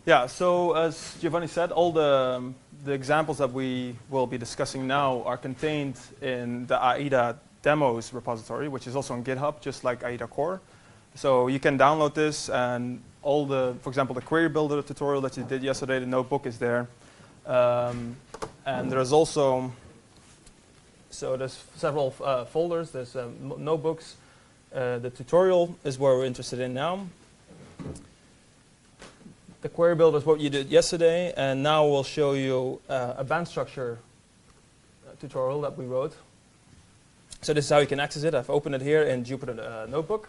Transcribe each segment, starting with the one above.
Yeah, so as Giovanni said, all the examples that we will be discussing now are contained in the AiiDA demos repository, which is also on GitHub, just like AiiDA core. So you can download this, and all the, for example, the query builder tutorial that you did yesterday, the notebook is there. And there's also, so there's several folders. There's notebooks. The tutorial is where we're interested in now. The query builder is what you did yesterday, and now we'll show you a band structure tutorial that we wrote. So this is how you can access it. I've opened it here in Jupyter Notebook.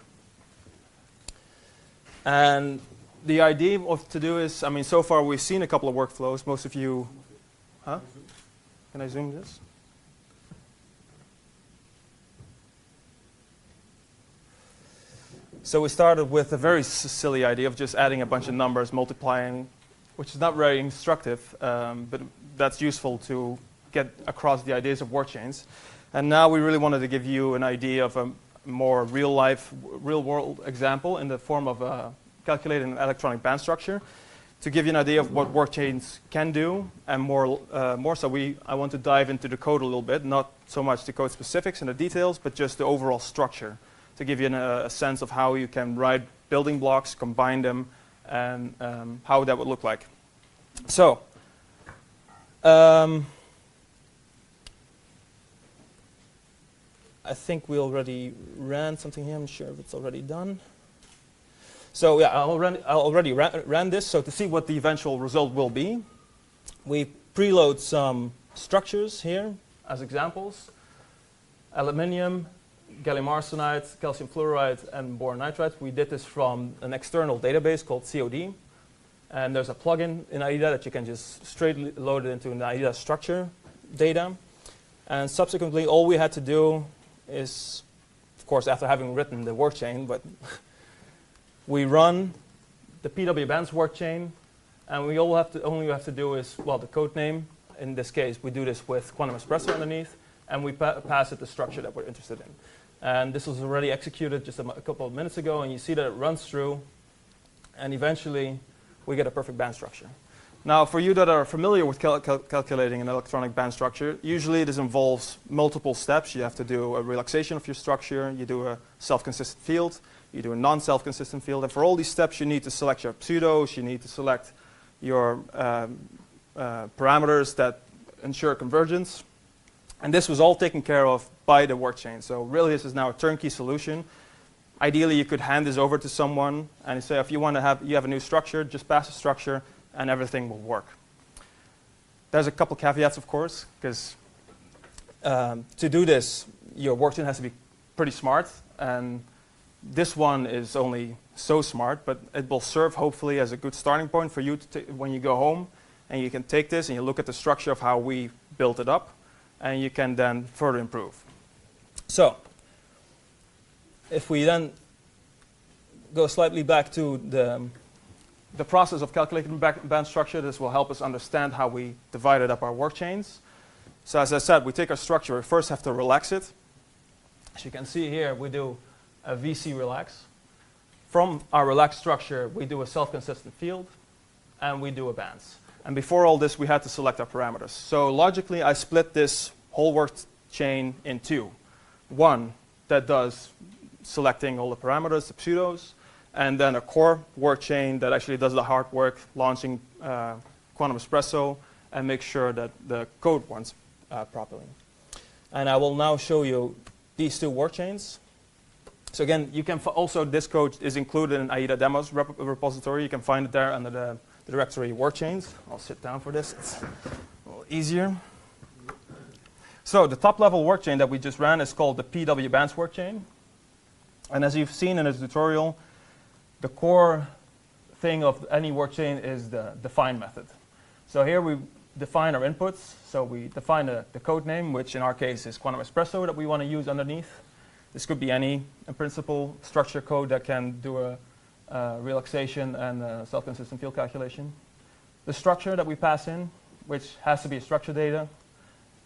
And the idea of to do is, I mean, so far we've seen a couple of workflows. Most of you, huh? Can I zoom this? So we started with a very silly idea of just adding a bunch of numbers, multiplying, which is not very instructive, but that's useful to get across the ideas of Workchains. And now we really wanted to give you an idea of a more real-life, real-world example in the form of calculating an electronic band structure to give you an idea of what Workchains can do, and more so I want to dive into the code a little bit, not so much the code specifics and the details, but just the overall structure, to give you a sense of how you can write building blocks, combine them, and how that would look like. So, I think we already ran something here. I'm sure if it's already done. So yeah, I already ran this. So to see what the eventual result will be, we preload some structures here as examples. Aluminium, gallium arsenide, calcium fluoride, and boron nitride. We did this from an external database called COD. And there's a plugin in AiiDA that you can just straight load it into an AiiDA structure data. And subsequently, all we had to do is, of course, after having written the workchain, but we run the PW bands workchain, and we only have to do is, well, the code name. In this case, we do this with Quantum Espresso underneath, and we pass it the structure that we're interested in. And this was already executed just a couple of minutes ago, and you see that it runs through, and eventually we get a perfect band structure. Now, for you that are familiar with calculating an electronic band structure, usually this involves multiple steps. You have to do a relaxation of your structure, you do a self-consistent field, you do a non-self-consistent field, and for all these steps you need to select your pseudos, you need to select your parameters that ensure convergence. And this was all taken care of by the Workchain. So really this is now a turnkey solution. Ideally you could hand this over to someone and say, if you want to have a new structure, just pass the structure and everything will work. There's a couple caveats, of course, because to do this, your Workchain has to be pretty smart, and this one is only so smart, but it will serve hopefully as a good starting point for you to when you go home, and you can take this and you look at the structure of how we built it up, and you can then further improve. So, if we then go slightly back to the process of calculating band structure, this will help us understand how we divided up our workchains. So as I said, we take our structure, we first have to relax it. As you can see here, we do a VC relax. From our relaxed structure, we do a self-consistent field, and we do a bands. And before all this, we had to select our parameters. So logically, I split this whole workchain in two. One that does selecting all the parameters, the pseudos, and then a core workchain that actually does the hard work, launching Quantum Espresso, and make sure that the code runs properly. And I will now show you these two workchains. So again, you can also, this code is included in AiiDA demos repository. You can find it there under the directory Workchains. I'll sit down for this, it's a little easier. So the top level workchain that we just ran is called the PW bands workchain. And as you've seen in the tutorial, the core thing of any workchain is the define method. So here we define our inputs. So we define the code name, which in our case is Quantum Espresso that we want to use underneath. This could be any, in principle, structure code that can do a relaxation and a self-consistent field calculation. The structure that we pass in, which has to be a structure data.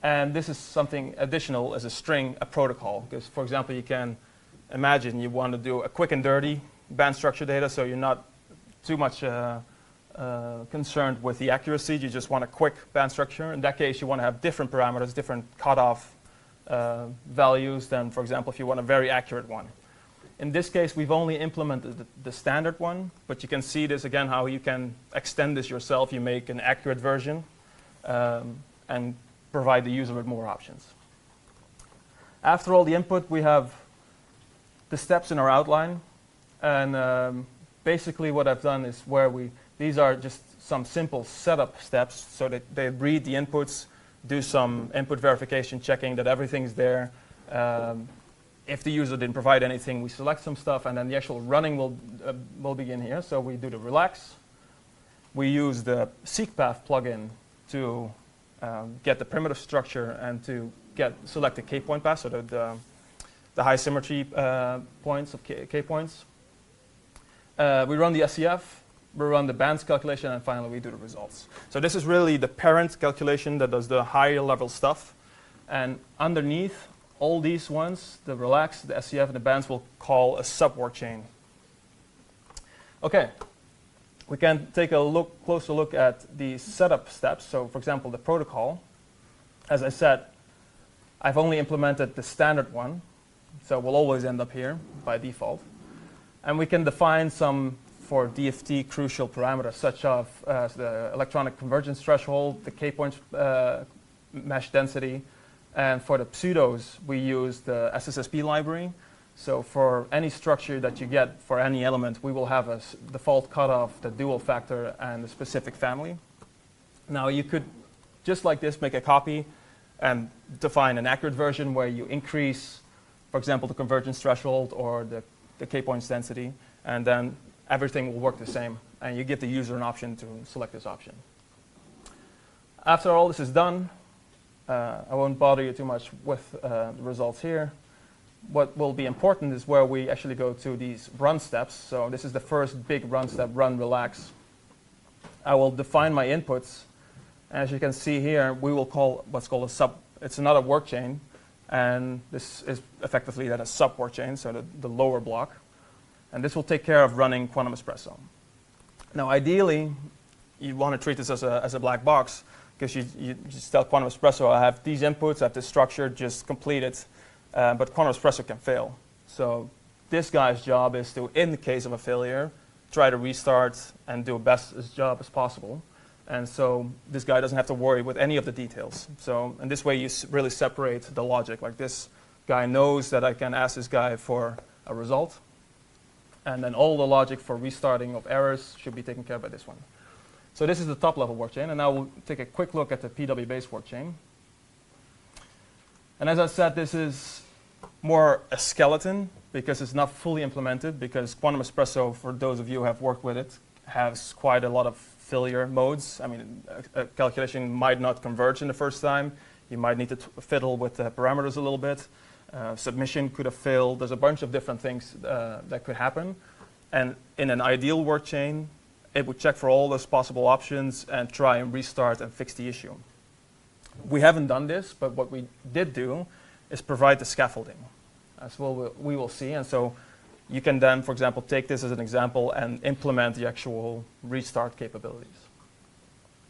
And this is something additional as a string, a protocol. Because, for example, you can imagine you want to do a quick and dirty band structure data, so you're not too much concerned with the accuracy. You just want a quick band structure. In that case, you want to have different parameters, different cutoff values than, for example, if you want a very accurate one. In this case, we've only implemented the standard one, but you can see this again, how you can extend this yourself. You make an accurate version and provide the user with more options. After all the input, we have the steps in our outline. And basically what I've done is these are just some simple setup steps so that they read the inputs, do some input verification, checking that everything's there. If the user didn't provide anything, we select some stuff, and then the actual running will begin here. So we do the relax. We use the SeeK-path plugin to get the primitive structure and to select the K-point path, so the high symmetry points of K-points. We run the SCF, we run the bands calculation, and finally we do the results. So this is really the parent calculation that does the higher level stuff. And underneath all these ones, the relax, the SCF, and the bands will call a sub-workchain. Okay, we can take a closer look at the setup steps. So for example, the protocol. As I said, I've only implemented the standard one, so we'll always end up here by default. And we can define some, for DFT, crucial parameters, such as the electronic convergence threshold, the K-point mesh density. And for the pseudos, we use the SSSP library. So for any structure that you get for any element, we will have a default cutoff, the dual factor, and the specific family. Now you could, just like this, make a copy and define an accurate version where you increase, for example, the convergence threshold or the K-points density, and then everything will work the same. And you give the user an option to select this option. After all this is done, I won't bother you too much with the results here. What will be important is where we actually go to these run steps. So this is the first big run step, run, relax. I will define my inputs. As you can see here, we will call what's called a sub. It's another workchain. And this is effectively then a sub-workchain, so the lower block. And this will take care of running Quantum Espresso. Now, ideally, you want to treat this as a black box, because you just tell Quantum Espresso, I have these inputs, I have this structure, just complete it. But Quantum Espresso can fail. So this guy's job is to, in the case of a failure, try to restart and do best his job as possible. And so this guy doesn't have to worry with any of the details. So in this way, you really separate the logic. Like this guy knows that I can ask this guy for a result. And then all the logic for restarting of errors should be taken care of by this one. So this is the top level workchain. And now we'll take a quick look at the PW-based workchain. And as I said, this is more a skeleton because it's not fully implemented, because Quantum Espresso, for those of you who have worked with it, has quite a lot of failure modes. I mean, a calculation might not converge in the first time. You might need to fiddle with the parameters a little bit. Submission could have failed. There's a bunch of different things that could happen. And in an ideal workchain, it would check for all those possible options and try and restart and fix the issue. We haven't done this, but what we did do is provide the scaffolding, as well we will see. And so you can then, for example, take this as an example and implement the actual restart capabilities.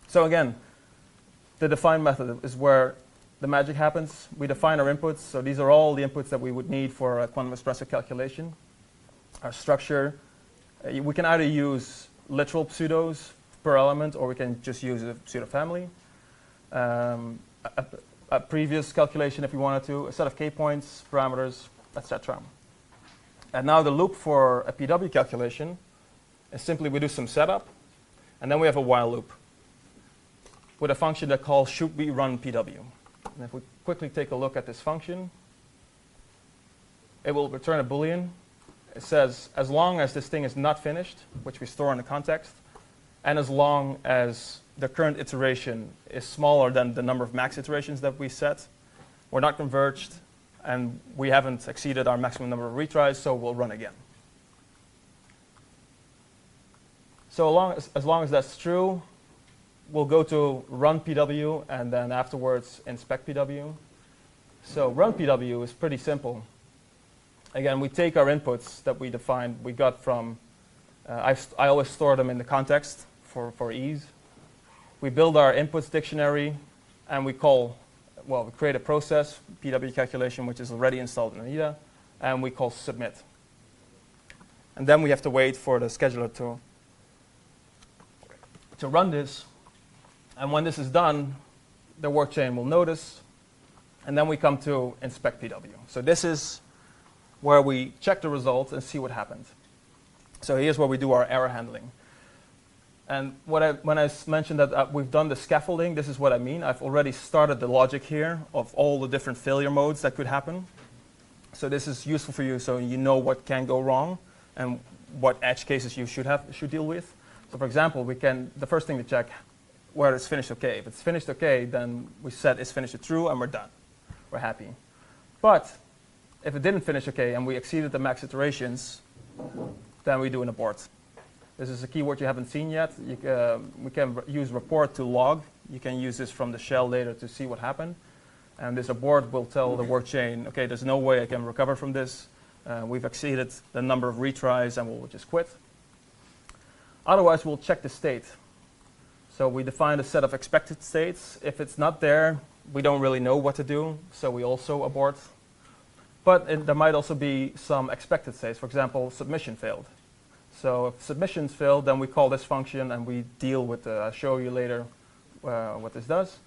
So again, the define method is where the magic happens. We define our inputs. So these are all the inputs that we would need for a Quantum Espresso calculation. Our structure, we can either use literal pseudos per element, or we can just use a pseudo family. A previous calculation if we wanted to, a set of K-points, parameters, etc. And now the loop for a PW calculation is simply we do some setup, and then we have a while loop with a function that calls should we run PW. And if we quickly take a look at this function, it will return a Boolean. It says as long as this thing is not finished, which we store in the context, and as long as the current iteration is smaller than the number of max iterations that we set, we're not converged, and we haven't exceeded our maximum number of retries, so we'll run again. So as long as that's true, we'll go to run PW, and then afterwards inspect PW. So run PW is pretty simple. Again, we take our inputs that we defined, we got from, I always store them in the context for ease. We build our inputs dictionary, and we create a process, PW calculation, which is already installed in AiiDA, and we call submit. And then we have to wait for the scheduler to run this. And when this is done, the Workchain will notice, and then we come to inspect PW. So this is where we check the results and see what happened. So here's where we do our error handling. And when I mentioned that we've done the scaffolding, this is what I mean. I've already started the logic here of all the different failure modes that could happen. So this is useful for you so you know what can go wrong and what edge cases you should deal with. So for example, the first thing to check where it's finished okay. If it's finished okay, then we set is finished to true and we're done. We're happy. But if it didn't finish okay and we exceeded the max iterations, then we do an abort. This is a keyword you haven't seen yet. We can use report to log. You can use this from the shell later to see what happened. And this abort will tell the Workchain, okay, there's no way I can recover from this. We've exceeded the number of retries and we'll just quit. Otherwise, we'll check the state. So we define a set of expected states. If it's not there, we don't really know what to do, so we also abort. But there might also be some expected states. For example, submission failed. So if submissions failed, then we call this function and we deal with I'll show you later what this does.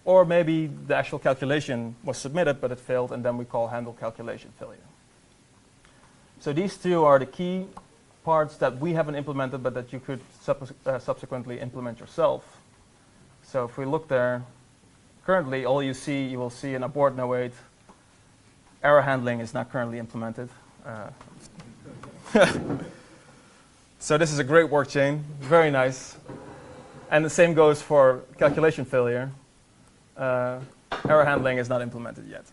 Or maybe the actual calculation was submitted, but it failed, and then we call handle calculation failure. So these two are the key parts that we haven't implemented, but that you could subsequently implement yourself. So if we look there, currently all you will see an abort no wait. Error handling is not currently implemented. So this is a great Workchain, very nice. And the same goes for calculation failure. Error handling is not implemented yet.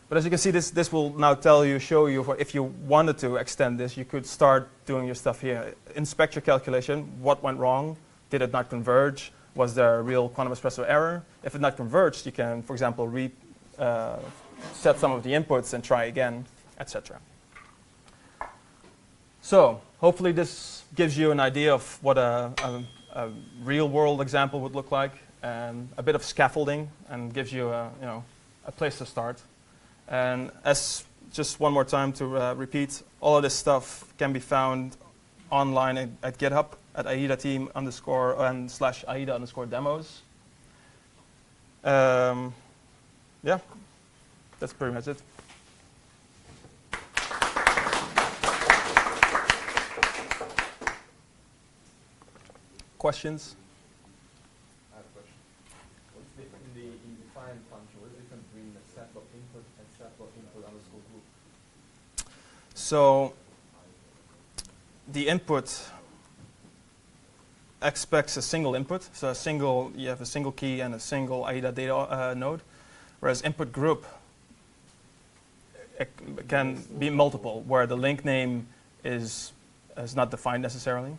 But as you can see, this will now show you if you wanted to extend this, you could start doing your stuff here. Inspect your calculation. What went wrong? Did it not converge? Was there a real quantum espresso error? If it not converged, you can, for example, set some of the inputs and try again, etc. So hopefully this gives you an idea of what a real-world example would look like, and a bit of scaffolding, and gives you a place to start. And as just one more time to repeat, all of this stuff can be found online at GitHub at AiiDA team /AiiDA_demos. Yeah, that's pretty much it. Questions? I have a question. What's different in the define function? What is different between the set.input and set.input_group? So the input expects a single input. So you have a single key and a single AiiDA data node, whereas input group can be multiple, where the link name is not defined necessarily.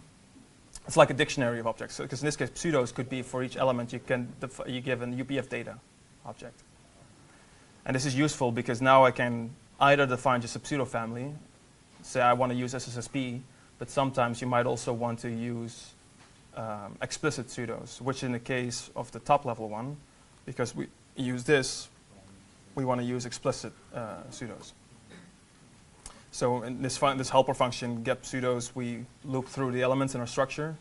It's like a dictionary of objects. Because in this case, pseudos could be for each element you give an UPF data object. And this is useful because now I can either define just a pseudo family, say I want to use SSSP, but sometimes you might also want to use explicit pseudos, which in the case of the top level one, because we use this, we want to use explicit pseudos. So in this helper function, get pseudos, we loop through the elements in our structure,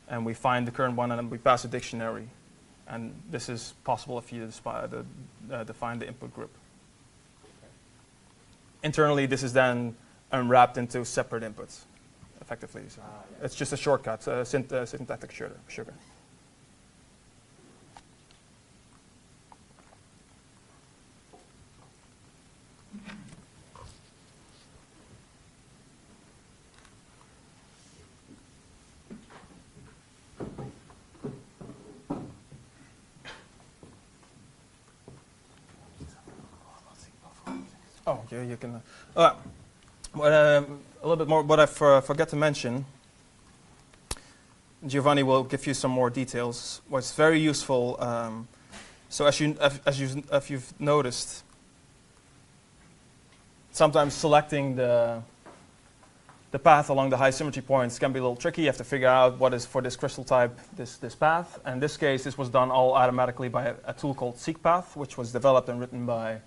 and we find the current one, and then we pass a dictionary. And this is possible if you define the input group. Internally, this is then unwrapped into separate inputs, effectively. So it's just a shortcut, syntactic sugar. Oh, yeah, you can. A little bit more. What I forgot to mention. Giovanni will give you some more details. What's very useful. So as you've noticed, sometimes selecting the The path along the high symmetry points can be a little tricky. You have to figure out what is for this crystal type this path. And in this case, this was done all automatically by a tool called SeeK-path, which was developed and written by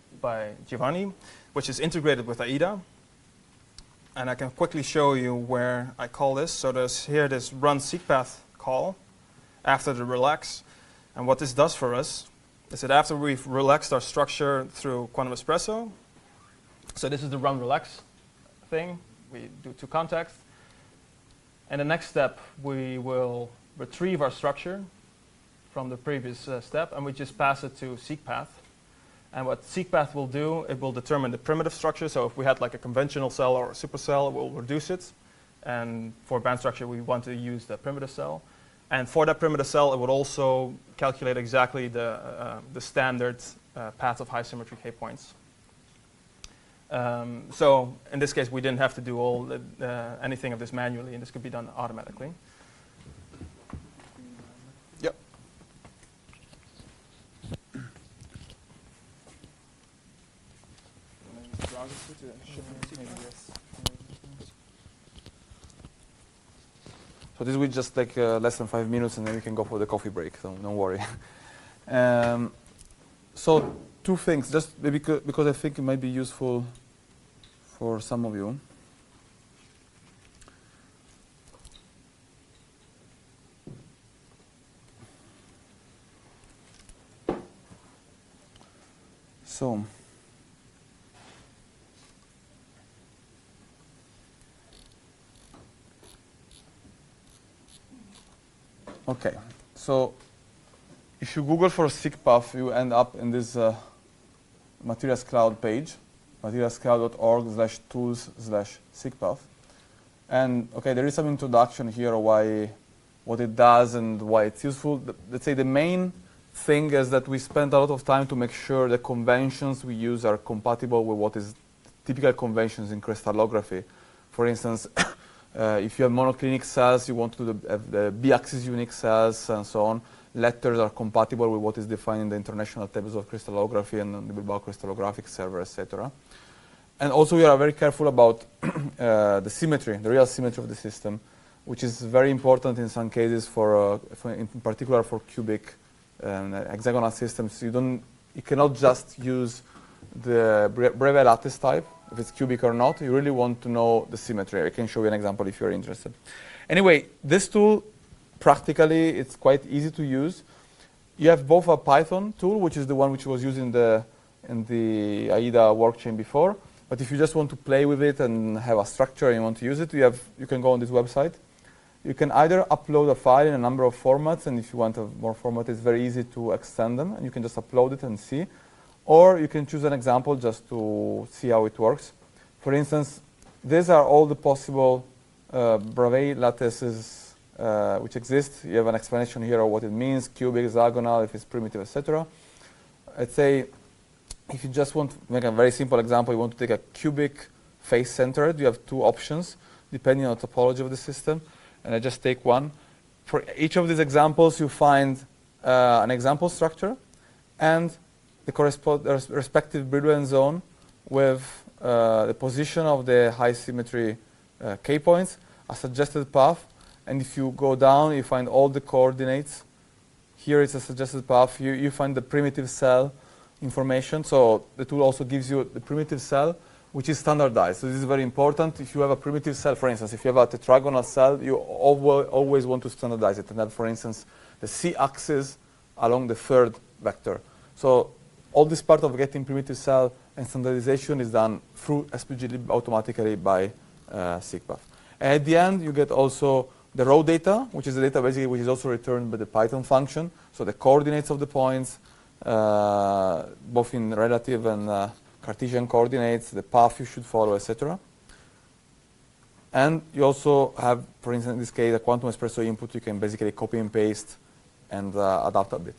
Giovanni, which is integrated with AiiDA. And I can quickly show you where I call this. So there's here this run SeeK-path call after the relax. And what this does for us is that after we've relaxed our structure through Quantum Espresso, so this is the run relax thing. We do 2 contacts. And the next step, we will retrieve our structure from the previous step, and we just pass it to SeeK-path. And what SeeK-path will do, it will determine the primitive structure. So if we had like a conventional cell or a supercell, it will reduce it. And for band structure, we want to use the primitive cell. And for that primitive cell, it would also calculate exactly the standard path of high symmetry K points. So in this case, we didn't have to do anything of this manually, and this could be done automatically. Yep. So this will just take less than 5 minutes, and then we can go for the coffee break, so don't worry. So 2 things, just maybe because I think it might be useful for some of you. So, okay, so if you Google for SeeK-path, you end up in this Materials Cloud page, materialscloud.org/tools/SeeK-path. And okay, there is some introduction here what it does and why it's useful. Let's say the main thing is that we spend a lot of time to make sure the conventions we use are compatible with what is typical conventions in crystallography. For instance, if you have monoclinic cells, you want to have the B-axis unique cells and so on. Letters are compatible with what is defined in the international tables of crystallography and the Bilbao crystallographic server, etc. And also we are very careful about the symmetry, the real symmetry of the system, which is very important in some cases in particular for cubic and hexagonal systems. You cannot just use the Breve lattice type, if it's cubic or not. You really want to know the symmetry. I can show you an example if you're interested. Anyway, this tool, practically, it's quite easy to use. You have both a Python tool, which is the one which was used in the AiiDA Workchain before. But if you just want to play with it and have a structure and you want to use it, you can go on this website. You can either upload a file in a number of formats, and if you want a more format, it's very easy to extend them, and you can just upload it and see. Or you can choose an example just to see how it works. For instance, these are all the possible Breve lattices which exist. You have an explanation here of what it means, cubic, hexagonal, if it's primitive, etc. I'd say if you just want to make a very simple example, you want to take a cubic face-centered, you have 2 options depending on the topology of the system. And I just take one. For each of these examples, you find an example structure and the respective Brillouin zone with the position of the high symmetry K points, a suggested path. And if you go down, you find all the coordinates. Here it's a suggested path. You find the primitive cell information. So the tool also gives you the primitive cell, which is standardized. So this is very important. If you have a primitive cell, for instance, if you have a tetragonal cell, you always want to standardize it and have, for instance, the C-axis along the 3rd vector. So all this part of getting primitive cell and standardization is done through SPGlib automatically by SeeK-path. And at the end, you get also the raw data, which is the data basically which is also returned by the Python function. So the coordinates of the points, both in relative and Cartesian coordinates, the path you should follow, etc. And you also have, for instance, in this case, a quantum espresso input. You can basically copy and paste and adapt a bit.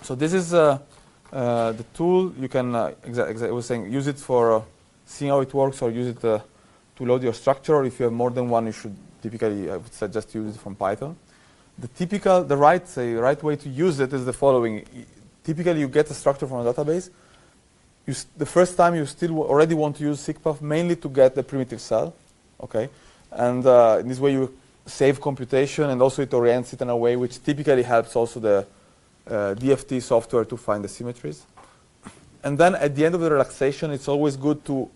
So this is the tool. You can, I was saying, use it for seeing how it works, or use it to load your structure. Or if you have more than one, you should typically, I would suggest, use it from Python. The right way to use it is the following. Typically, you get a structure from a database. The first time you still already want to use SeeK-path mainly to get the primitive cell, Okay, and in this way you save computation, and also it orients it in a way which typically helps also the DFT software to find the symmetries. And then at the end of the relaxation, it's always good to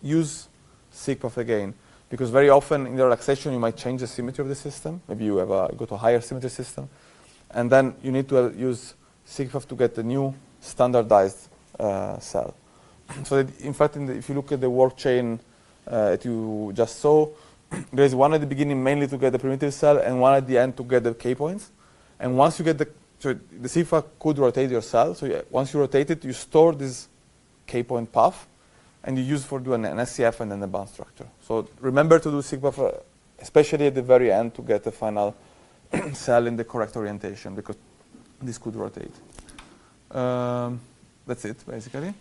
use SeeK-path again, because very often in the relaxation you might change the symmetry of the system. Maybe you have go to a higher symmetry system, and then you need to use SeeK-path to get the new standardized cell. So that in fact, if you look at the Workchain that you just saw, there is one at the beginning mainly to get the primitive cell, and one at the end to get the k-points. And once you get so the SeeK-path could rotate your cell. So once you rotate it, you store this k-point path, and you use for doing an SCF and then the bound structure. So remember to do SeeK-path, especially at the very end, to get the final cell in the correct orientation, because this could rotate. That's it, basically.